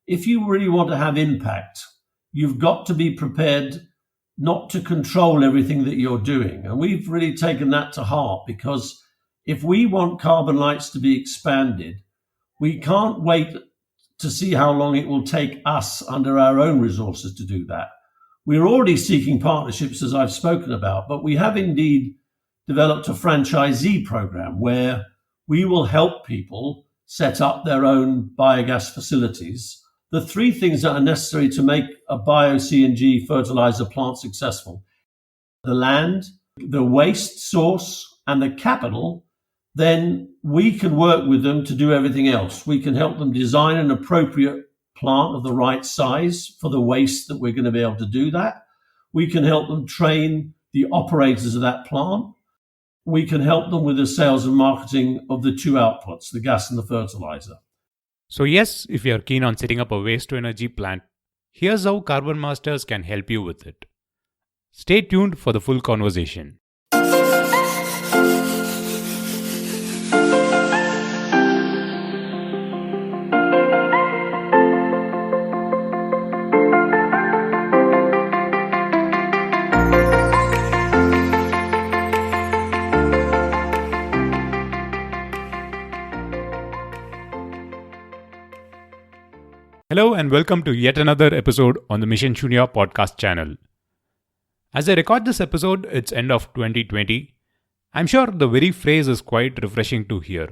if you really want to have impact, you've got to be prepared not to control everything that you're doing. And we've really taken that to heart, because if we want Carbonlites to be expanded, we can't wait to see how long it will take us under our own resources to do that. We're already seeking partnerships, as I've spoken about, but we have indeed developed a franchisee program where we will help people set up their own biogas facilities. The three things that are necessary to make a Bio CNG fertilizer plant successful: the land, the waste source, and the capital. Then we can work with them to do everything else. We can help them design an appropriate plant of the right size for the waste that we're going to be able to do that. We can help them train the operators of that plant. We can help them with the sales and marketing of the two outputs, the gas and the fertilizer. So yes, if you're keen on setting up a waste-to-energy plant, here's how Carbon Masters can help you with it. Stay tuned for the full conversation. Hello and welcome to yet another episode on the Mission Shunya podcast channel. As I record this episode, it's end of 2020. I'm sure the very phrase is quite refreshing to hear.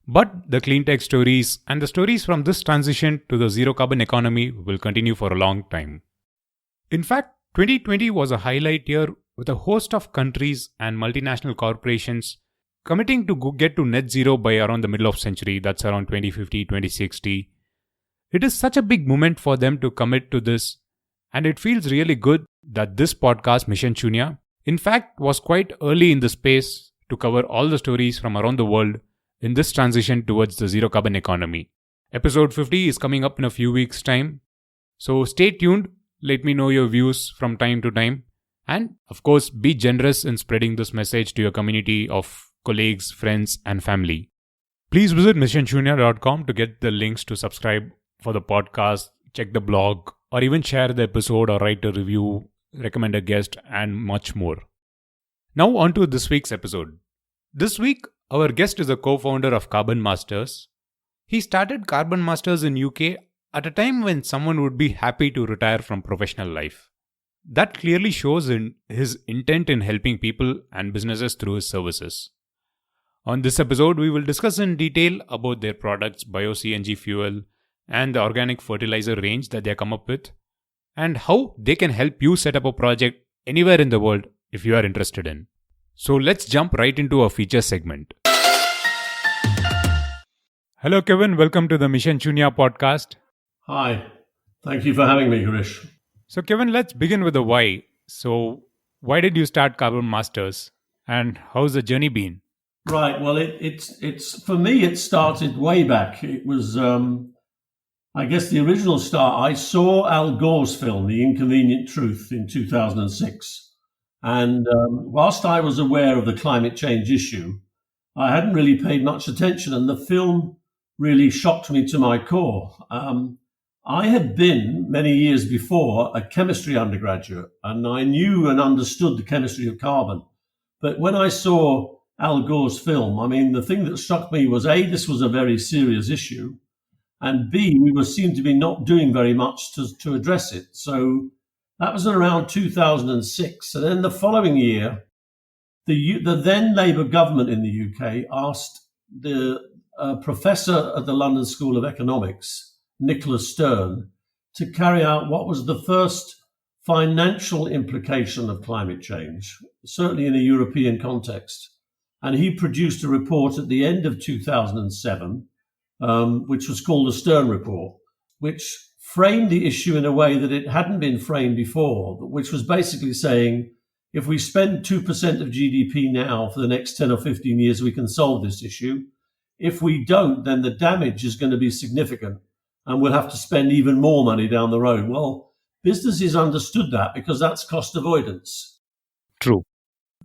But the clean tech stories and the stories from this transition to the zero carbon economy will continue for a long time. In fact, 2020 was a highlight year with a host of countries and multinational corporations committing to get to net zero by around the middle of century, that's around 2050, 2060. It is such a big moment for them to commit to this, and it feels really good that this podcast, Mission Shunya, in fact was quite early in the space to cover all the stories from around the world in this transition towards the zero carbon economy. Episode 50 is coming up in a few weeks' time, so stay tuned, let me know your views from time to time, and of course be generous in spreading this message to your community of colleagues, friends and family. Please visit missionshunya.com to get the links to subscribe for the podcast, check the blog, or even share the episode or write a review, recommend a guest, and much more. Now on to this week's episode. This week, our guest is a co-founder of Carbon Masters. He started Carbon Masters in UK at a time when someone would be happy to retire from professional life. That clearly shows in his intent in helping people and businesses through his services. On this episode, we will discuss in detail about their products, Bio CNG fuel, and the organic fertilizer range that they come up with, and how they can help you set up a project anywhere in the world if you are interested in. So let's jump right into our feature segment. Hello Kevin, welcome to the Mission Shunya podcast. Hi, thank you for having me, Girish. So Kevin, let's begin with the why. So why did you start Carbon Masters and how's the journey been? Right, well it's for me it started way back. It was I guess the original start, I saw Al Gore's film, The Inconvenient Truth, in 2006. And whilst I was aware of the climate change issue, I hadn't really paid much attention. And the film really shocked me to my core. I had been, many years before, a chemistry undergraduate, and I knew and understood the chemistry of carbon. But when I saw Al Gore's film, I mean, the thing that struck me was, A, this was a very serious issue, and B, we seemed to be not doing very much to address it. So that was around 2006. And then the following year, the then Labour government in the UK asked the professor at the London School of Economics, Nicholas Stern, to carry out what was the first financial implication of climate change, certainly in a European context. And he produced a report at the end of 2007, which was called the Stern Report, which framed the issue in a way that it hadn't been framed before, which was basically saying, if we spend 2% of GDP now for the next 10 or 15 years, we can solve this issue. If we don't, then the damage is going to be significant and we'll have to spend even more money down the road. Well, businesses understood that because that's cost avoidance. True.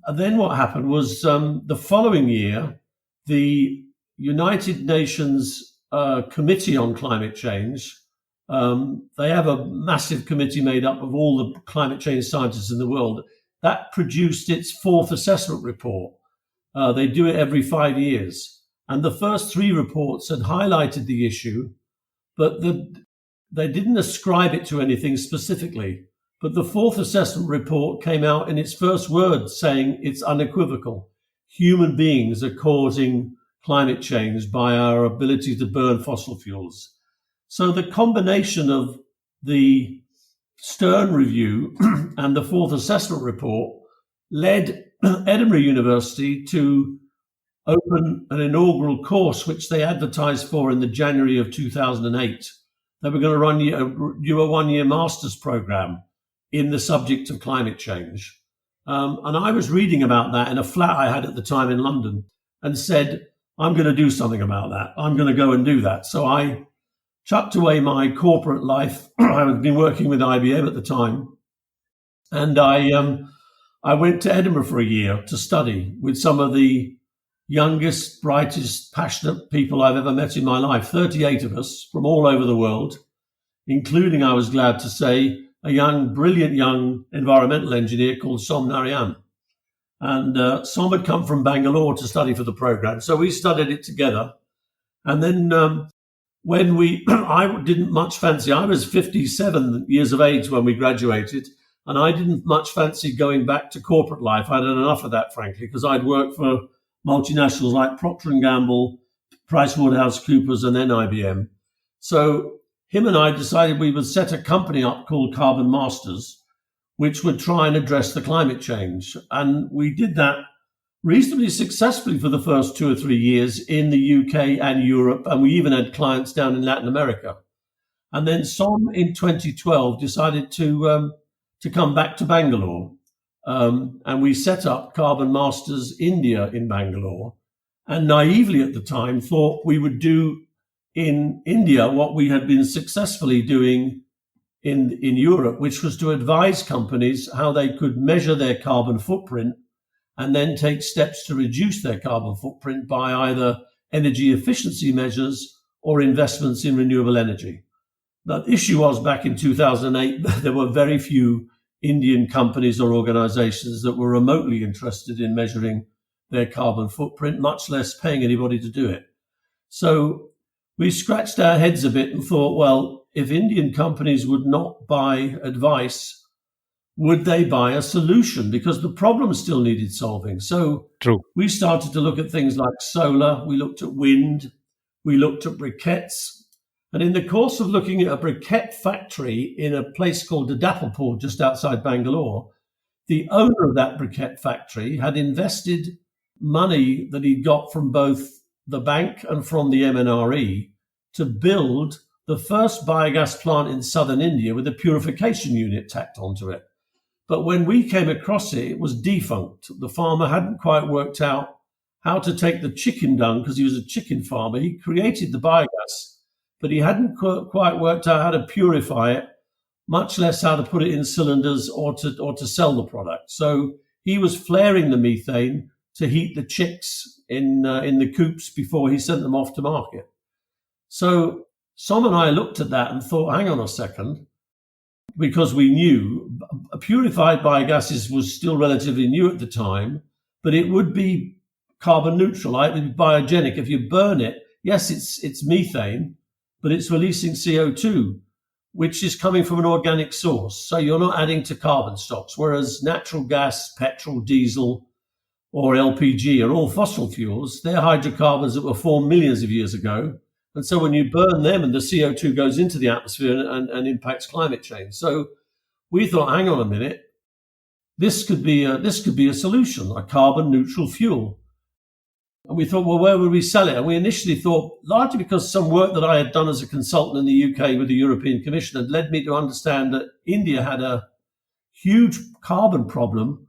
And then what happened was the following year, the United Nations Committee on Climate Change They have a massive committee made up of all the climate change scientists in the world. That produced its fourth assessment report. They do it every 5 years. And the first three reports had highlighted the issue, but they didn't ascribe it to anything specifically. But the fourth assessment report came out in its first words saying it's unequivocal. Human beings are causing climate change by our ability to burn fossil fuels. So the combination of the Stern review and the fourth assessment report led Edinburgh University to open an inaugural course, which they advertised for in the January of 2008. They were going to do a one-year master's program in the subject of climate change. And I was reading about that in a flat I had at the time in London and said, I'm going to do something about that. I'm going to go and do that. So I chucked away my corporate life. I had been working with IBM at the time. And I went to Edinburgh for a year to study with some of the youngest, brightest, passionate people I've ever met in my life, 38 of us from all over the world, including, I was glad to say, a brilliant young environmental engineer called Som Narayan. And Som had come from Bangalore to study for the program. So we studied it together. And then I didn't much fancy, I was 57 years of age when we graduated, and I didn't much fancy going back to corporate life. I'd had enough of that, frankly, because I'd worked for multinationals like Procter & Gamble, PricewaterhouseCoopers, and then IBM. So him and I decided we would set a company up called Carbon Masters, which would try and address the climate change. And we did that reasonably successfully for the first 2 or 3 years in the UK and Europe, and we even had clients down in Latin America. And then Som in 2012 decided to come back to Bangalore, and we set up Carbon Masters India in Bangalore, and naively at the time thought we would do in India what we had been successfully doing in Europe, which was to advise companies how they could measure their carbon footprint and then take steps to reduce their carbon footprint by either energy efficiency measures or investments in renewable energy. The issue was back in 2008, there were very few Indian companies or organizations that were remotely interested in measuring their carbon footprint, much less paying anybody to do it. So we scratched our heads a bit and thought, well, if Indian companies would not buy advice, would they buy a solution? Because the problem still needed solving. So True. We started to look at things like solar. We looked at wind. We looked at briquettes. And in the course of looking at a briquette factory in a place called Dapalpur, just outside Bangalore, the owner of that briquette factory had invested money that he'd got from both the bank and from the MNRE to build the first biogas plant in southern India with a purification unit tacked onto it. But when we came across it, it was defunct. The farmer hadn't quite worked out how to take the chicken dung, because he was a chicken farmer. He created the biogas, but he hadn't quite worked out how to purify it, much less how to put it in cylinders or to sell the product. So he was flaring the methane to heat the chicks in the coops before he sent them off to market. So Som and I looked at that and thought, hang on a second, because we knew purified biogases was still relatively new at the time, but it would be carbon neutral. It would be biogenic. If you burn it, yes, it's methane, but it's releasing CO2, which is coming from an organic source. So you're not adding to carbon stocks, whereas natural gas, petrol, diesel, or LPG are all fossil fuels. They're hydrocarbons that were formed millions of years ago. And so when you burn them and the CO2 goes into the atmosphere and impacts climate change. So we thought, hang on a minute, this could be a solution, a carbon neutral fuel. And we thought, well, where would we sell it? And we initially thought, largely because some work that I had done as a consultant in the UK with the European Commission had led me to understand that India had a huge carbon problem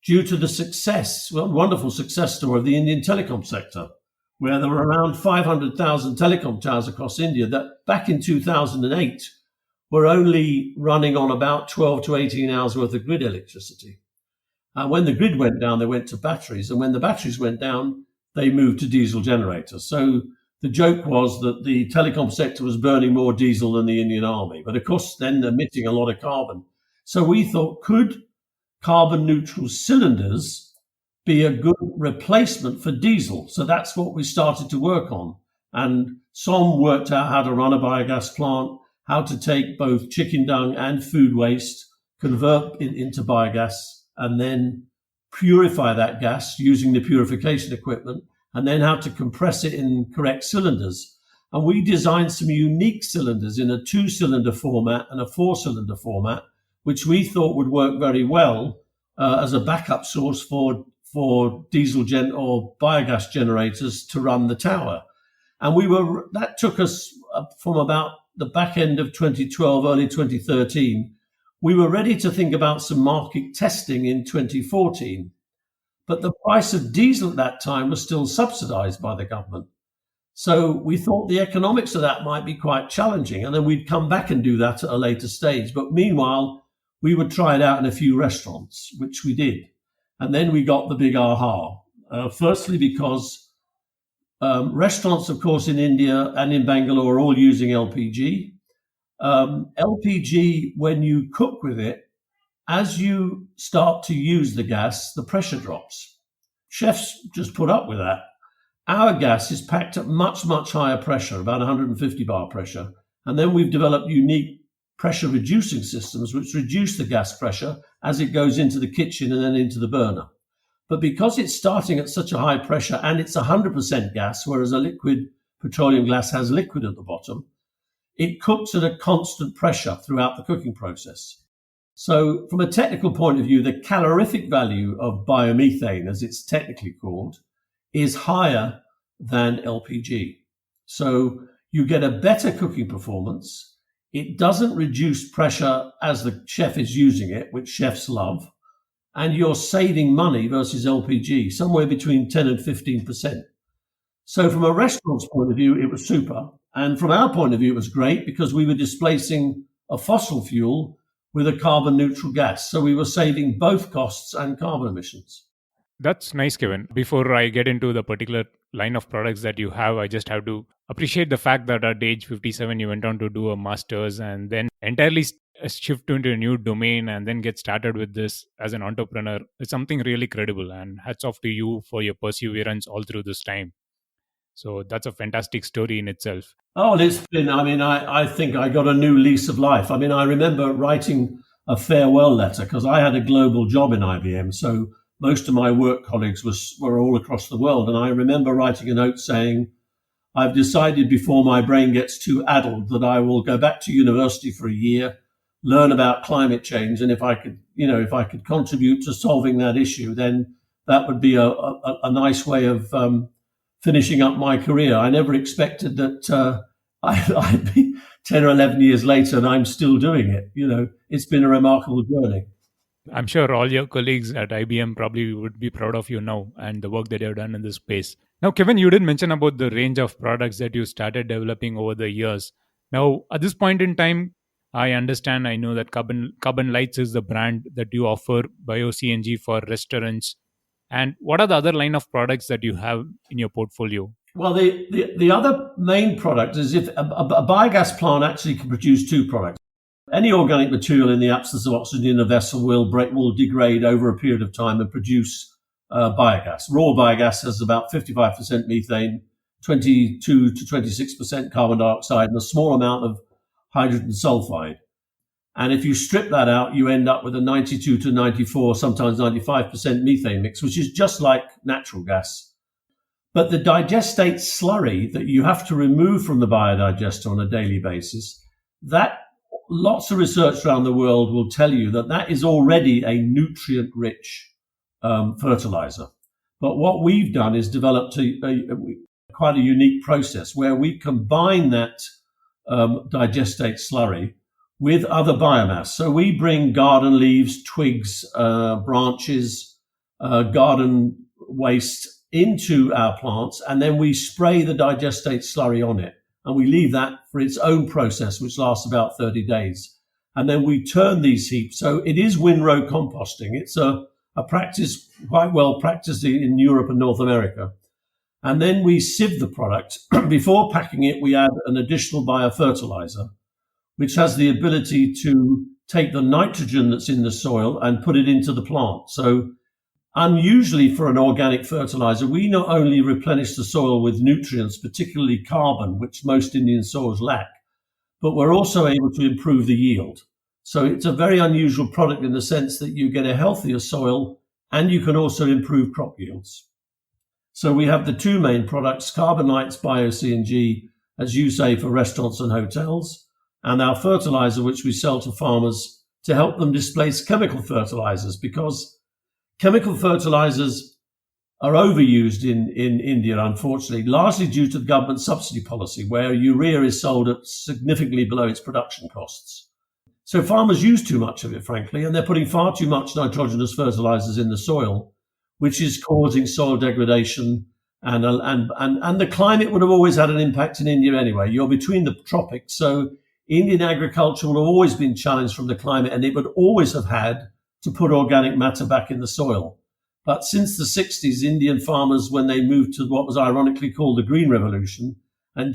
due to the wonderful success story of the Indian telecom sector, where there were around 500,000 telecom towers across India that back in 2008 were only running on about 12 to 18 hours worth of grid electricity. And when the grid went down, they went to batteries. And when the batteries went down, they moved to diesel generators. So the joke was that the telecom sector was burning more diesel than the Indian Army, but of course then emitting a lot of carbon. So we thought, could carbon neutral cylinders be a good replacement for diesel? So that's what we started to work on. And Som worked out how to run a biogas plant, how to take both chicken dung and food waste, convert it into biogas, and then purify that gas using the purification equipment, and then how to compress it in correct cylinders. And we designed some unique cylinders in a 2-cylinder format and a 4-cylinder format, which we thought would work very well as a backup source for diesel or biogas generators to run the tower. And that took us from about the back end of 2012, early 2013. We were ready to think about some market testing in 2014, but the price of diesel at that time was still subsidized by the government. So we thought the economics of that might be quite challenging, and then we'd come back and do that at a later stage. But meanwhile, we would try it out in a few restaurants, which we did. And then we got the big aha. Firstly, because restaurants, of course, in India and in Bangalore are all using LPG. LPG, when you cook with it, as you start to use the gas, the pressure drops. Chefs just put up with that. Our gas is packed at much, much higher pressure, about 150 bar pressure. And then we've developed unique pressure reducing systems which reduce the gas pressure as it goes into the kitchen and then into the burner. But because it's starting at such a high pressure and it's 100% gas, whereas a liquid petroleum gas has liquid at the bottom, it cooks at a constant pressure throughout the cooking process. So from a technical point of view, the calorific value of biomethane, as it's technically called, is higher than LPG. So you get a better cooking performance. It doesn't reduce pressure as the chef is using it, which chefs love. And you're saving money versus LPG, somewhere between 10 and 15%. So from a restaurant's point of view, it was super. And from our point of view, it was great because we were displacing a fossil fuel with a carbon neutral gas. So we were saving both costs and carbon emissions. That's nice, Kevin. Before I get into the particular line of products that you have, I just have to appreciate the fact that at age 57, you went on to do a master's and then entirely shift into a new domain and then get started with this as an entrepreneur. It's something really credible, and hats off to you for your perseverance all through this time. So that's a fantastic story in itself. Oh, it's been, I think I got a new lease of life. I remember writing a farewell letter because I had a global job in IBM. So most of my work colleagues were all across the world. And I remember writing a note saying, I've decided before my brain gets too addled that I will go back to university for a year, learn about climate change. And if I could contribute to solving that issue, then that would be a nice way of finishing up my career. I never expected that I'd be 10 or 11 years later and I'm still doing it. It's been a remarkable journey. I'm sure all your colleagues at IBM probably would be proud of you now and the work that you've done in this space. Now, Kevin, you did mention about the range of products that you started developing over the years. Now, at this point in time, I know that Carbonlites is the brand that you offer Bio CNG for restaurants. And what are the other line of products that you have in your portfolio? Well, the other main product is if a biogas plant actually can produce two products. Any organic material in the absence of oxygen in a vessel will degrade over a period of time and produce biogas. Raw biogas has about 55% methane, 22 to 26% carbon dioxide, and a small amount of hydrogen sulfide. And if you strip that out, you end up with a 92 to 94, sometimes 95% methane mix, which is just like natural gas. But the digestate slurry that you have to remove from the biodigester on a daily basis, that lots of research around the world will tell you that is already a nutrient-rich fertilizer. But what we've done is developed quite a unique process where we combine that digestate slurry with other biomass. So we bring garden leaves, twigs, branches, garden waste into our plants, and then we spray the digestate slurry on it. And we leave that for its own process, which lasts about 30 days. And then we turn these heaps. So it is windrow composting. It's a practice quite well practiced in Europe and North America. And then we sieve the product. Before packing it, we add an additional biofertilizer, which has the ability to take the nitrogen that's in the soil and put it into the plant. So unusually for an organic fertilizer, we not only replenish the soil with nutrients, particularly carbon, which most Indian soils lack, but we're also able to improve the yield. So it's a very unusual product in the sense that you get a healthier soil and you can also improve crop yields. So we have the two main products, Carbonlites Bio CNG, as you say, for restaurants and hotels, and our fertilizer, which we sell to farmers to help them displace chemical fertilizers, because chemical fertilizers are overused in India, unfortunately, largely due to the government subsidy policy, where urea is sold at significantly below its production costs. So farmers use too much of it, frankly, and they're putting far too much nitrogenous fertilizers in the soil, which is causing soil degradation. And the climate would have always had an impact in India anyway. You're between the tropics, so Indian agriculture would have always been challenged from the climate, and it would always have had to put organic matter back in the soil. But since the 60s, Indian farmers, when they moved to what was ironically called the Green Revolution and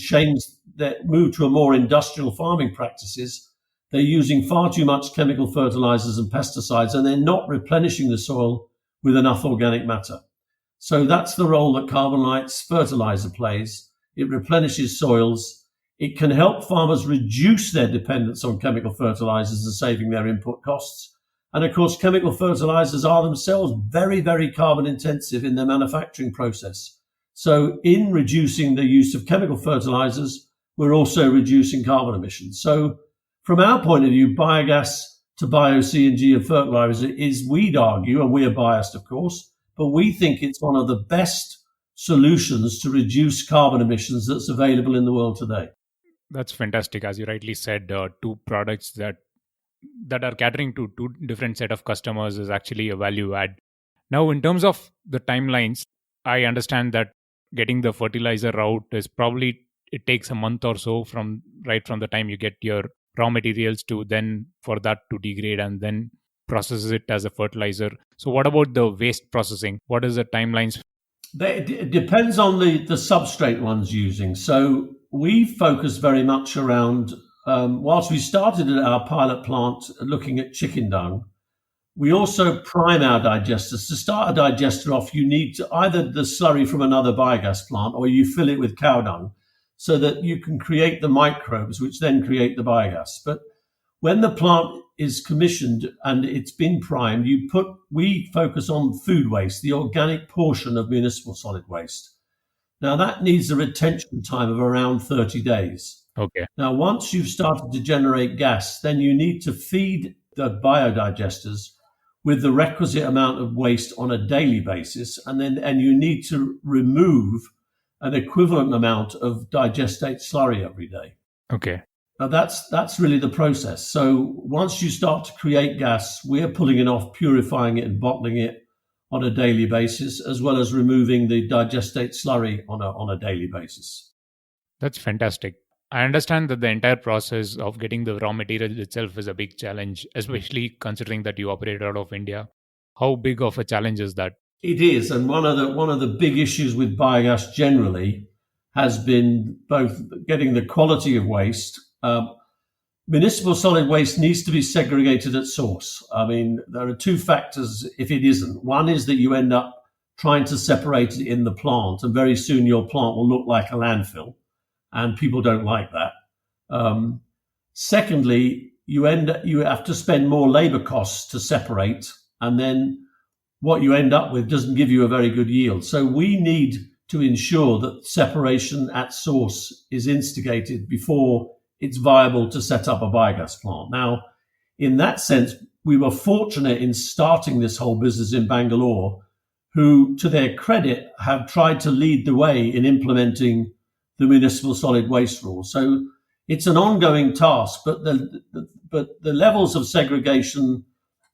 moved to a more industrial farming practices, they're using far too much chemical fertilizers and pesticides, and they're not replenishing the soil with enough organic matter. So that's the role that Carbonlites fertilizer plays. It replenishes soils. It can help farmers reduce their dependence on chemical fertilizers and saving their input costs. And of course, chemical fertilizers are themselves very, very carbon intensive in their manufacturing process. So in reducing the use of chemical fertilizers, we're also reducing carbon emissions. So from our point of view, biogas to Bio CNG and fertilizer is, we'd argue, and we're biased, of course, but we think it's one of the best solutions to reduce carbon emissions that's available in the world today. That's fantastic. As you rightly said, two products that are catering to two different set of customers is actually a value add. Now, in terms of the timelines, I understand that getting the fertilizer out is probably, it takes a month or so from the time you get your raw materials to then for that to degrade and then process it as a fertilizer. So what about the waste processing? What is the timelines? It depends on the substrate one's using. So we focus very much around, whilst we started at our pilot plant looking at chicken dung, we also prime our digesters. To start a digester off, you need to either the slurry from another biogas plant or you fill it with cow dung so that you can create the microbes, which then create the biogas. But when the plant is commissioned and it's been primed, we focus on food waste, the organic portion of municipal solid waste. Now that needs a retention time of around 30 days. Okay. Now, once you've started to generate gas, then you need to feed the biodigesters with the requisite amount of waste on a daily basis, and you need to remove an equivalent amount of digestate slurry every day. Okay. Now that's really the process. So once you start to create gas, we're pulling it off, purifying it and bottling it on a daily basis, as well as removing the digestate slurry on a daily basis. That's fantastic. I understand that the entire process of getting the raw material itself is a big challenge, especially considering that you operate out of India. How big of a challenge is that? It is, and one of the big issues with biogas generally has been both getting the quality of waste. Municipal solid waste needs to be segregated at source. I mean, there are two factors if it isn't. One is that you end up trying to separate it in the plant, and very soon your plant will look like a landfill, and people don't like that. Secondly, you have to spend more labor costs to separate, and then what you end up with doesn't give you a very good yield. So we need to ensure that separation at source is instigated before it's viable to set up a biogas plant. Now, in that sense, we were fortunate in starting this whole business in Bangalore, who, to their credit, have tried to lead the way in implementing the municipal solid waste rule. So it's an ongoing task, but the levels of segregation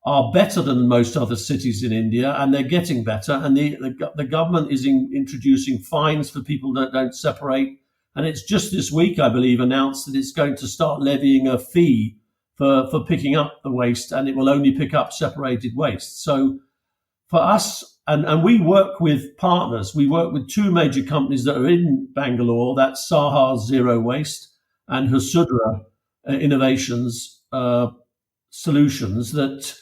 are better than most other cities in India, and they're getting better. And the government is introducing fines for people that don't separate. And it's just this week, I believe, announced that it's going to start levying a fee for picking up the waste, and it will only pick up separated waste. So for us, and we work with partners. We work with two major companies that are in Bangalore. That's Saha Zero Waste and Hasudra Innovations Solutions. That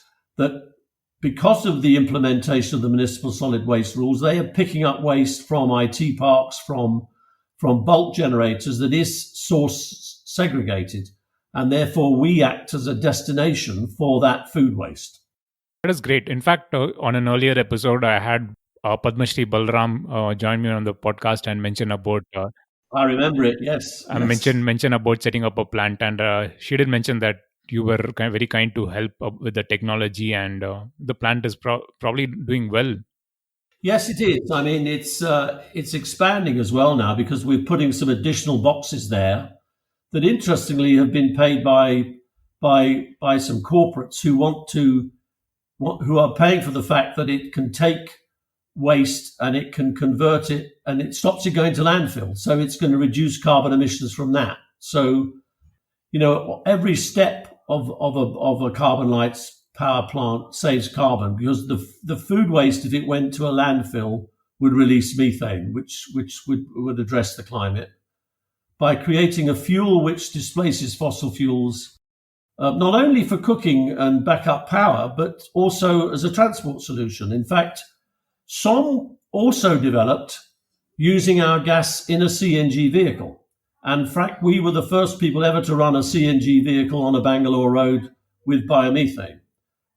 because of the implementation of the municipal solid waste rules, they are picking up waste from IT parks, from bulk generators that is source segregated, and therefore we act as a destination for that food waste. That is great. In fact, on an earlier episode, I had Padma Shri Balram join me on the podcast and mention about. I remember it. Yes. Mention about setting up a plant, and she did mention that you were very kind to help with the technology, and the plant is probably doing well. Yes, it is. I mean, it's expanding as well now because we're putting some additional boxes there that, interestingly, have been paid by some corporates who are paying for the fact that it can take waste and it can convert it and it stops it going to landfill. So it's going to reduce carbon emissions from that. So, every step of a Carbonlites power plant saves carbon, because the food waste, if it went to a landfill, would release methane, which would address the climate. By creating a fuel which displaces fossil fuels, not only for cooking and backup power, but also as a transport solution. In fact, some also developed using our gas in a CNG vehicle. And in fact, we were the first people ever to run a CNG vehicle on a Bangalore road with biomethane.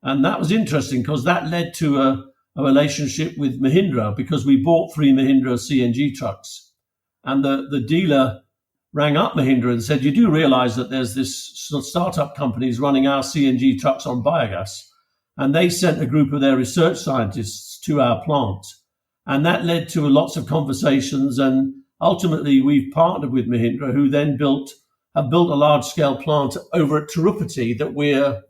And that was interesting because that led to a relationship with Mahindra, because we bought 3 Mahindra CNG trucks. And the dealer rang up Mahindra and said, "You do realize that there's this startup companies running our CNG trucks on biogas?" And they sent a group of their research scientists to our plant. And that led to lots of conversations. And ultimately, we've partnered with Mahindra, who then have built a large-scale plant over at Tirupati that we're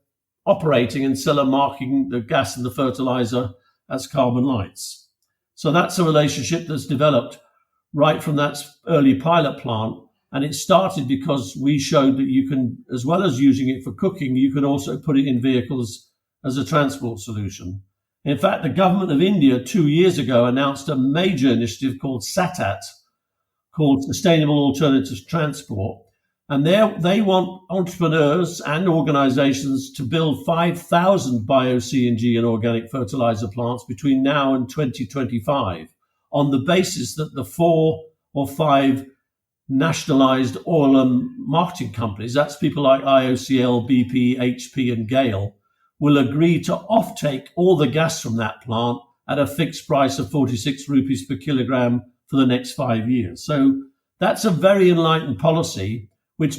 operating and still are marking the gas and the fertilizer as Carbonlites. So that's a relationship that's developed right from that early pilot plant. And it started because we showed that you can, as well as using it for cooking, you can also put it in vehicles as a transport solution. In fact, the government of India 2 years ago announced a major initiative called SATAT, called Sustainable Alternative Transport. And they want entrepreneurs and organizations to build 5,000 Bio CNG and organic fertilizer plants between now and 2025, on the basis that the 4 or 5 nationalized oil and marketing companies, that's people like IOCL, BP, HP, and GAIL, will agree to offtake all the gas from that plant at a fixed price of 46 rupees per kilogram for the next 5 years. So that's a very enlightened policy, which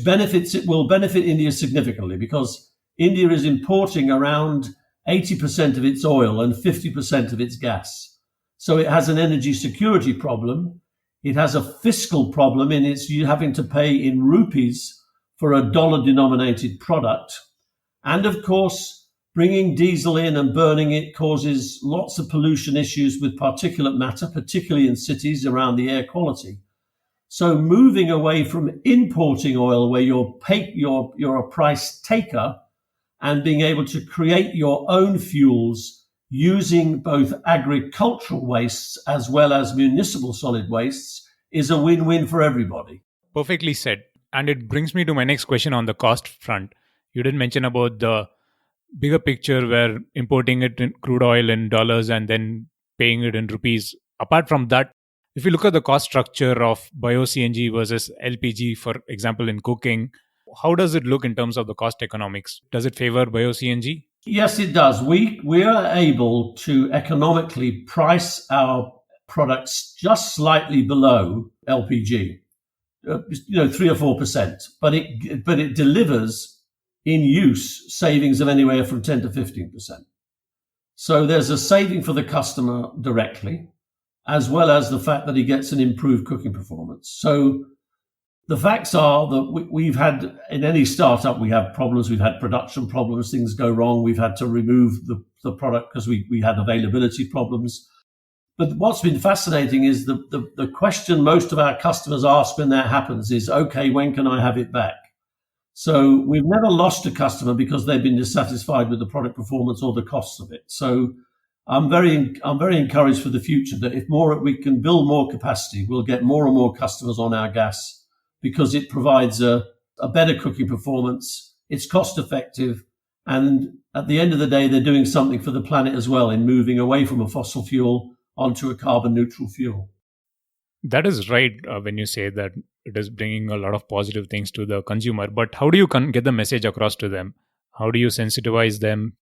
will benefit India significantly, because India is importing around 80% of its oil and 50% of its gas. So it has an energy security problem. It has a fiscal problem in its you having to pay in rupees for a dollar-denominated product. And of course, bringing diesel in and burning it causes lots of pollution issues with particulate matter, particularly in cities around the air quality. So moving away from importing oil, where you're a price taker, and being able to create your own fuels using both agricultural wastes as well as municipal solid wastes, is a win-win for everybody. Perfectly said. And it brings me to my next question on the cost front. You did mention about the bigger picture where importing it in crude oil in dollars and then paying it in rupees. Apart from that, if you look at the cost structure of Bio CNG versus LPG, for example, in cooking, how does it look in terms of the cost economics? Does it favor Bio CNG? Yes, it does. We are able to economically price our products just slightly below LPG, 3 or 4%, but it delivers in use savings of anywhere from 10 to 15%. So there's a saving for the customer directly, as well as the fact that he gets an improved cooking performance. So the facts are that we've had, in any startup, we have problems. We've had production problems. Things go wrong. We've had to remove the product because we had availability problems. But what's been fascinating is the question most of our customers ask when that happens is, okay, when can I have it back? So we've never lost a customer because they've been dissatisfied with the product performance or the costs of it. So I'm very encouraged for the future that if we can build more capacity, we'll get more and more customers on our gas because it provides a better cooking performance. It's cost effective. And at the end of the day, they're doing something for the planet as well in moving away from a fossil fuel onto a carbon neutral fuel. That is right when you say that it is bringing a lot of positive things to the consumer. But how do you get the message across to them? How do you sensitize them?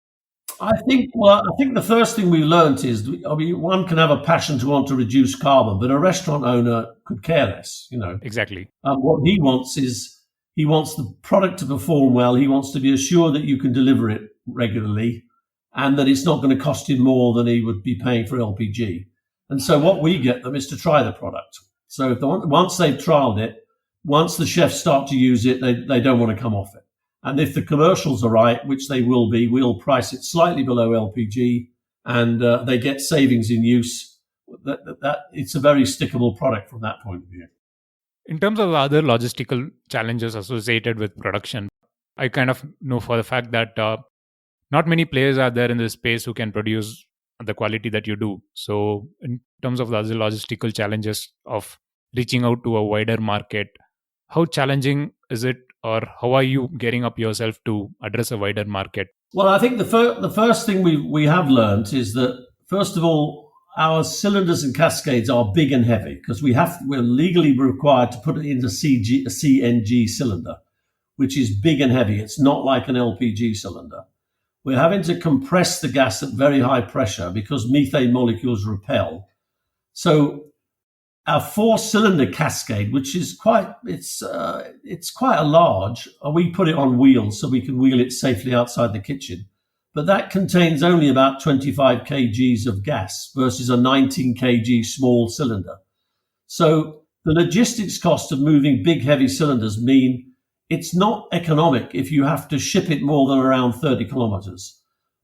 I think the first thing we learned is, one can have a passion to want to reduce carbon, but a restaurant owner could care less, Exactly. What he wants is he wants the product to perform well. He wants to be assured that you can deliver it regularly and that it's not going to cost him more than he would be paying for LPG. And so what we get them is to try the product. So once they've trialed it, once the chefs start to use it, they don't want to come off it. And if the commercials are right, which they will be, we'll price it slightly below LPG and they get savings in use. That it's a very stickable product from that point of view. In terms of other logistical challenges associated with production, I kind of know for the fact that not many players are there in this space who can produce the quality that you do. So in terms of the other logistical challenges of reaching out to a wider market, how challenging is it, or how are you gearing up yourself to address a wider market? Well, I think the first thing we have learned is that, first of all, our cylinders and cascades are big and heavy because we're legally required to put it into a CNG cylinder, which is big and heavy. It's not like an LPG cylinder. We're having to compress the gas at very high pressure because methane molecules repel. So our 4-cylinder cascade, which is quite a large, we put it on wheels so we can wheel it safely outside the kitchen. But that contains only about 25 kgs of gas versus a 19 kg small cylinder. So the logistics cost of moving big, heavy cylinders mean it's not economic if you have to ship it more than around 30 kilometers.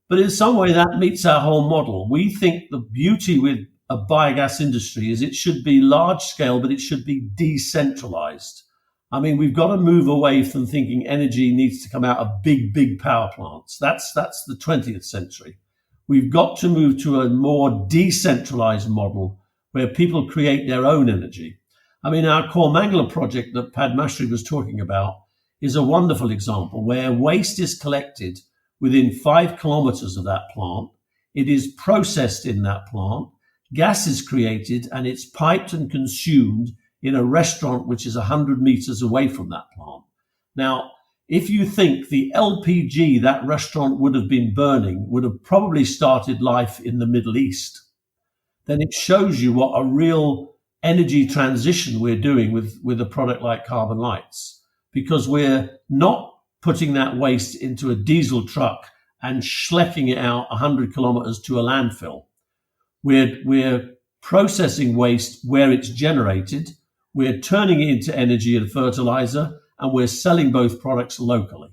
But in some way, that meets our whole model. We think the beauty with a biogas industry is it should be large scale, but it should be decentralized. I mean, we've got to move away from thinking energy needs to come out of big power plants. That's the 20th century. We've got to move to a more decentralized model where people create their own energy. I mean, our Carbonlites project that Padmasree was talking about is a wonderful example where waste is collected within 5 kilometers of that plant. It is processed in that plant. Gas is created and it's piped and consumed in a restaurant which is 100 meters away from that plant. Now, if you think the LPG that restaurant would have been burning would have probably started life in the Middle East, then it shows you what a real energy transition we're doing with a product like Carbonlites, because we're not putting that waste into a diesel truck and schlecking it out 100 kilometers to a landfill. We're processing waste where it's generated. We're turning it into energy and fertilizer, and we're selling both products locally.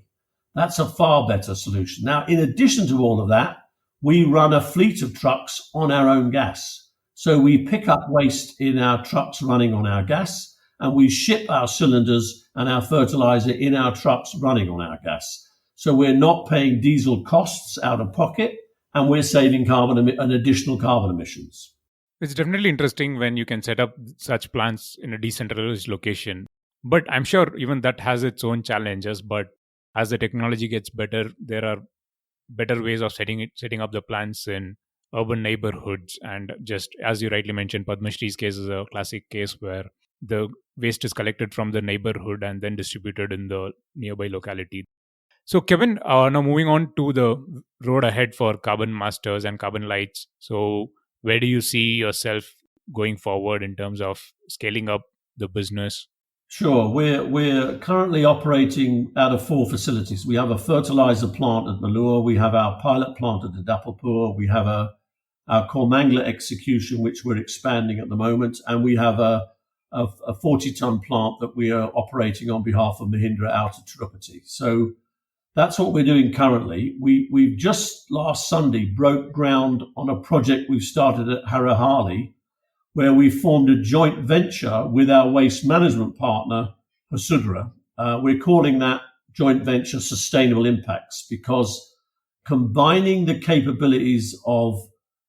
That's a far better solution. Now, in addition to all of that, we run a fleet of trucks on our own gas. So we pick up waste in our trucks running on our gas, and we ship our cylinders and our fertilizer in our trucks running on our gas. So we're not paying diesel costs out of pocket, and we're saving an additional carbon emissions. It's definitely interesting when you can set up such plants in a decentralized location. But I'm sure even that has its own challenges. But as the technology gets better, there are better ways of setting up the plants in urban neighborhoods. And just as you rightly mentioned, Padmashree's case is a classic case where the waste is collected from the neighborhood and then distributed in the nearby locality. So Kevin, now moving on to the road ahead for Carbon Masters and Carbonlites. So where do you see yourself going forward in terms of scaling up the business? Sure. We're currently operating out of 4 facilities. We have a fertilizer plant at Malur. We have our pilot plant at Adapalpur. We have our Carbonlites execution, which we're expanding at the moment. And we have a 40-ton plant that we are operating on behalf of Mahindra out at Tirupati. So that's what we're doing currently. We've just last Sunday broke ground on a project we've started at Harahali, where we formed a joint venture with our waste management partner, Hasudra. We're calling that joint venture Sustainable Impacts, because combining the capabilities of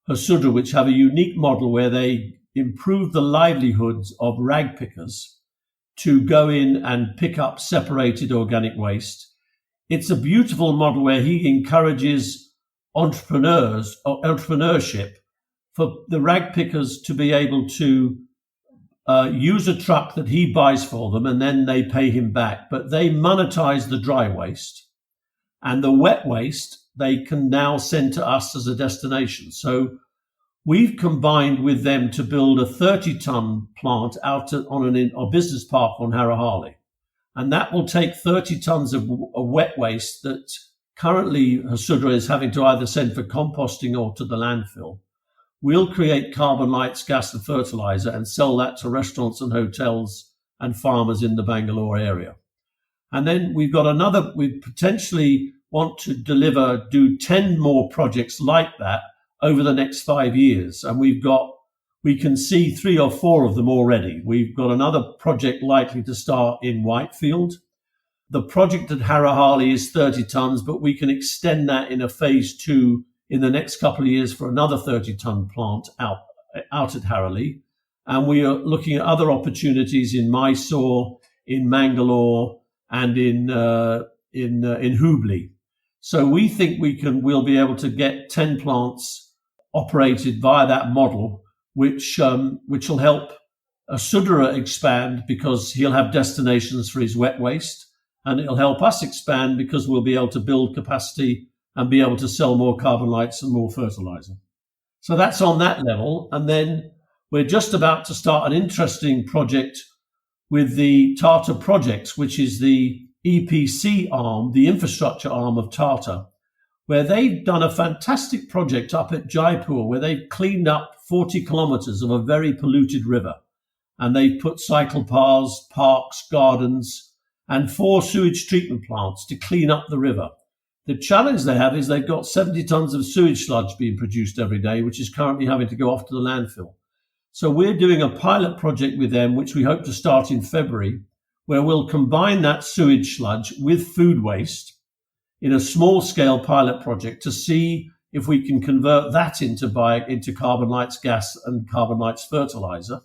Hasudra, which have a unique model where they improve the livelihoods of rag pickers to go in and pick up separated organic waste. It's a beautiful model where he encourages entrepreneurship for the rag pickers to be able to use a truck that he buys for them, and then they pay him back. But they monetize the dry waste, and the wet waste they can now send to us as a destination. So we've combined with them to build a 30-ton plant out on a business park on Harahali. And that will take 30 tons of wet waste that currently Hasudra is having to either send for composting or to the landfill. We'll create Carbonlites, gas and fertilizer, and sell that to restaurants and hotels and farmers in the Bangalore area. And then we potentially want to do 10 more projects like that over the next 5 years. And we can see 3 or 4 of them already. We've got another project likely to start in Whitefield. The project at Harahali is 30 tons, but we can extend that in a phase 2 in the next couple of years for another 30-ton plant out at Harahali. And we are looking at other opportunities in Mysore, in Mangalore, and in Hubli. So we think we'll be able to get 10 plants operated via that model, which will help Sudra expand because he'll have destinations for his wet waste, and it'll help us expand because we'll be able to build capacity and be able to sell more Carbonlites and more fertilizer. So that's on that level. And then we're just about to start an interesting project with the Tata Projects, which is the EPC arm, the infrastructure arm of Tata, where they've done a fantastic project up at Jaipur, where they've cleaned up 40 kilometers of a very polluted river. And they've put cycle paths, parks, gardens, and 4 sewage treatment plants to clean up the river. The challenge they have is they've got 70 tons of sewage sludge being produced every day, which is currently having to go off to the landfill. So we're doing a pilot project with them, which we hope to start in February, where we'll combine that sewage sludge with food waste in a small-scale pilot project to see if we can convert that into Carbonlites gas and Carbonlites fertilizer.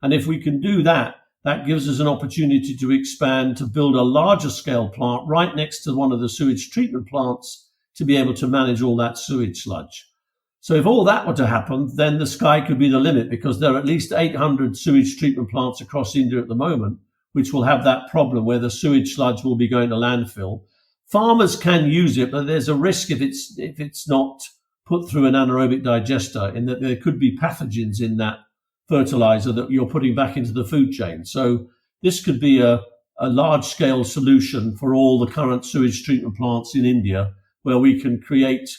And if we can do that, that gives us an opportunity to expand, to build a larger scale plant right next to one of the sewage treatment plants to be able to manage all that sewage sludge. So if all that were to happen, then the sky could be the limit, because there are at least 800 sewage treatment plants across India at the moment, which will have that problem where the sewage sludge will be going to landfill. Farmers can use it, but there's a risk if it's not put through an anaerobic digester, in that there could be pathogens in that fertilizer that you're putting back into the food chain. So this could be a large-scale solution for all the current sewage treatment plants in India, where we can create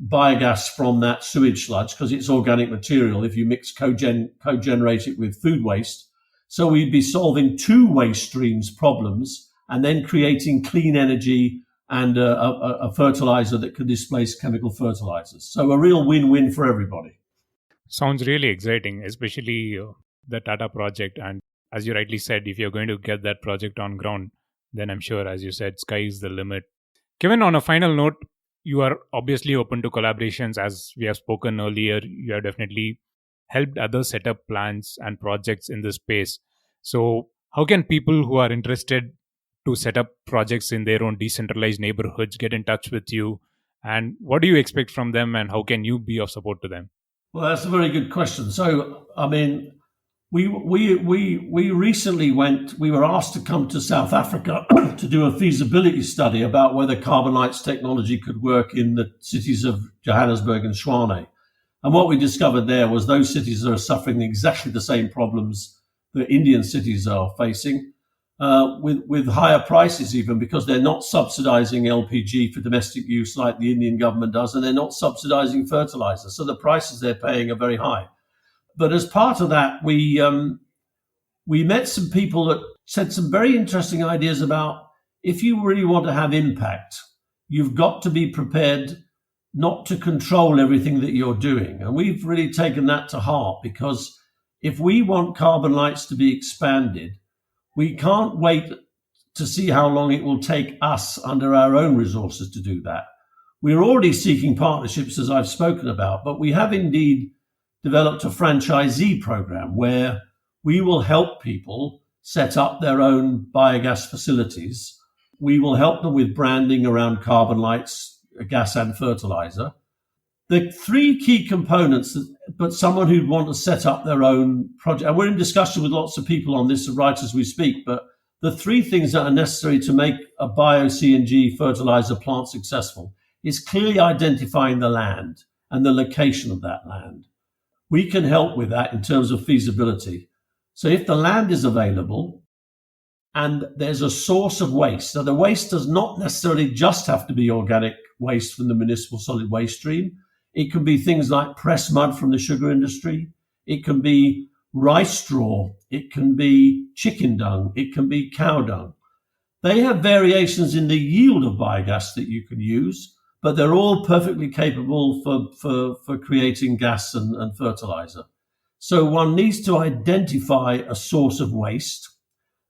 biogas from that sewage sludge, because it's organic material if you co-generate it with food waste. So we'd be solving 2 waste streams problems and then creating clean energy and a fertilizer that can displace chemical fertilizers. So a real win-win for everybody. Sounds really exciting, especially the Tata project. And as you rightly said, if you're going to get that project on ground, then I'm sure, as you said, sky is the limit. Kevin, on a final note, you are obviously open to collaborations. As we have spoken earlier, you have definitely helped others set up plans and projects in this space. So how can people who are interested to set up projects in their own decentralized neighborhoods get in touch with you? And what do you expect from them, and how can you be of support to them? Well, that's a very good question. So, I mean, we recently we were asked to come to South Africa to do a feasibility study about whether Carbonlites technology could work in the cities of Johannesburg and Tshwane. And what we discovered there was those cities are suffering exactly the same problems that Indian cities are facing, with higher prices even, because they're not subsidizing LPG for domestic use like the Indian government does, and they're not subsidizing fertilizer. So the prices they're paying are very high. But as part of that, we met some people that said some very interesting ideas about, if you really want to have impact, you've got to be prepared not to control everything that you're doing. And we've really taken that to heart, because if we want Carbonlites to be expanded, we can't wait to see how long it will take us under our own resources to do that. We're already seeking partnerships, as I've spoken about, but we have indeed developed a franchisee program where we will help people set up their own biogas facilities. We will help them with branding around Carbonlites, gas and fertilizer. The three key components, but someone who'd want to set up their own project, and we're in discussion with lots of people on this right as we speak, but the three things that are necessary to make a Bio CNG fertilizer plant successful is clearly identifying the land and the location of that land. We can help with that in terms of feasibility. So if the land is available and there's a source of waste, so the waste does not necessarily just have to be organic waste from the municipal solid waste stream. It can be things like pressed mud from the sugar industry. It can be rice straw. It can be chicken dung. It can be cow dung. They have variations in the yield of biogas that you can use, but they're all perfectly capable for creating gas and fertilizer. So one needs to identify a source of waste,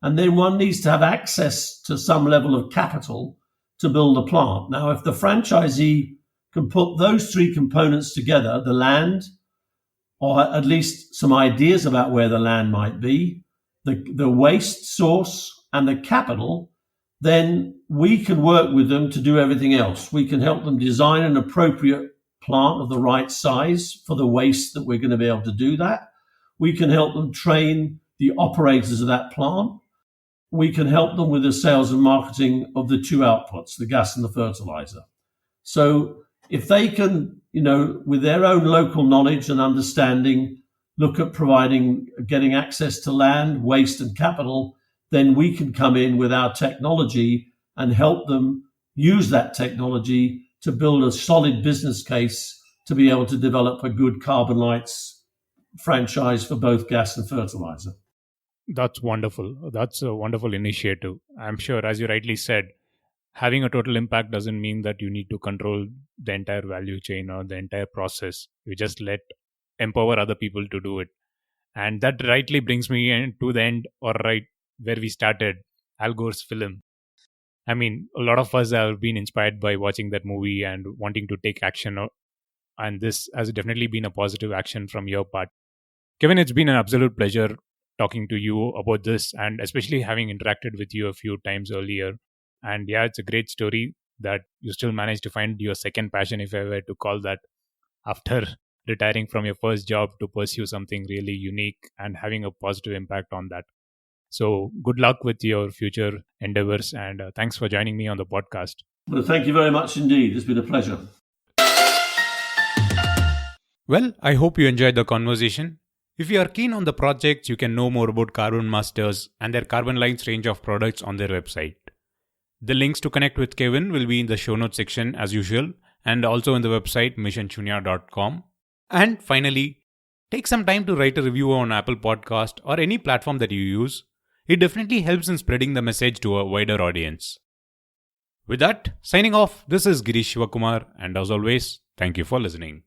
and then one needs to have access to some level of capital to build a plant. Now, if the franchisee can put those three components together, the land, or at least some ideas about where the land might be, the waste source and the capital, then we can work with them to do everything else. We can help them design an appropriate plant of the right size for the waste that we're going to be able to do that. We can help them train the operators of that plant. We can help them with the sales and marketing of the two outputs, the gas and the fertilizer. So if they can, with their own local knowledge and understanding, look at getting access to land, waste and capital, then we can come in with our technology and help them use that technology to build a solid business case to be able to develop a good Carbonlites franchise for both gas and fertilizer. That's wonderful. That's a wonderful initiative. I'm sure, as you rightly said, having a total impact doesn't mean that you need to control the entire value chain or the entire process. You just empower other people to do it. And that rightly brings me to the end, or right where we started, Al Gore's film. I mean, a lot of us have been inspired by watching that movie and wanting to take action. And this has definitely been a positive action from your part. Kevin, it's been an absolute pleasure talking to you about this, and especially having interacted with you a few times earlier. And yeah, it's a great story that you still managed to find your second passion, if I were to call that, after retiring from your first job to pursue something really unique and having a positive impact on that. So good luck with your future endeavors, and thanks for joining me on the podcast. Well, thank you very much indeed. It's been a pleasure. Well, I hope you enjoyed the conversation. If you are keen on the projects, you can know more about Carbon Masters and their Carbonlites range of products on their website. The links to connect with Kevin will be in the show notes section as usual, and also in the website missionchunya.com. And finally, take some time to write a review on Apple Podcast or any platform that you use. It definitely helps in spreading the message to a wider audience. With that, signing off, this is Girish Shivakumar, and as always, thank you for listening.